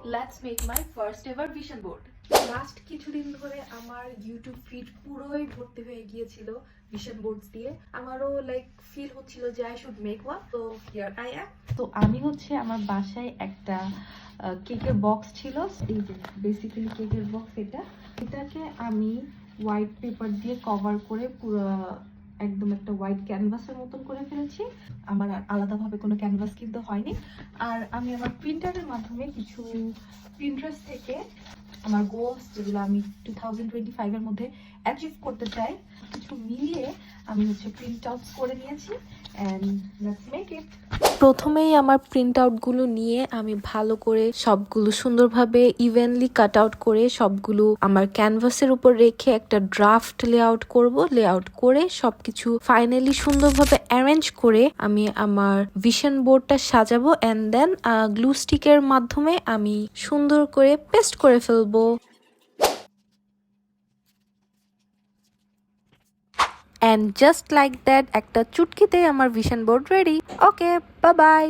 let's make my first ever vision board. Last কিছুদিন ধরে আমার ইউটিউব ফিড পুরোই ভর্তি হয়ে গিয়েছিল ভিশন বোর্ডস দিয়ে। আমারও লাইক ফিল হচ্ছিল যে আই শুড মেক ওয়ান, তো হিয়ার আই অ্যাম। তো আমি হচ্ছে আমার বাসায় একটা কেকের বক্স ছিল, এই যে বেসিক্যালি কেকের বক্স, এটাকে আমি হোয়াইট পেপার দিয়ে কভার করে পুরো একদম একটা হোয়াইট ক্যানভাসের মতন করে ফেলেছি। আমার আলাদাভাবে কোনো ক্যানভাস কিনতে হয়নি। আর আমি আমার প্রিন্টারের মাধ্যমে কিছু প্রিন্টারেস্ট থেকে আমার গোলস, যেগুলো আমি 2025 এর মধ্যে অ্যাচিভ করতে চাই, কিছু মিলিয়ে আমি হচ্ছে প্রিন্ট আউট করে নিয়েছি। And let's make it. প্রথমেই আমার প্রিন্ট আউটগুলো নিয়ে আমি ভালো করে সবগুলো সুন্দরভাবে ইভেনলি কাট আউট করে সবগুলো আমার ক্যানভাসের উপর রেখে একটা ড্রাফট লেআউট করব। লেআউট করে সবকিছু ফাইনালি সুন্দরভাবে অ্যারেঞ্জ করে আমি আমার ভিশন বোর্ডটা সাজাবো। অ্যান্ড দেন গ্লু স্টিকের মাধ্যমে আমি সুন্দর করে পেস্ট করে ফেলবো। And just like that, একটা চুটকিতে আমার ভিশন বোর্ড রেডি। ওকে, বাই বাই।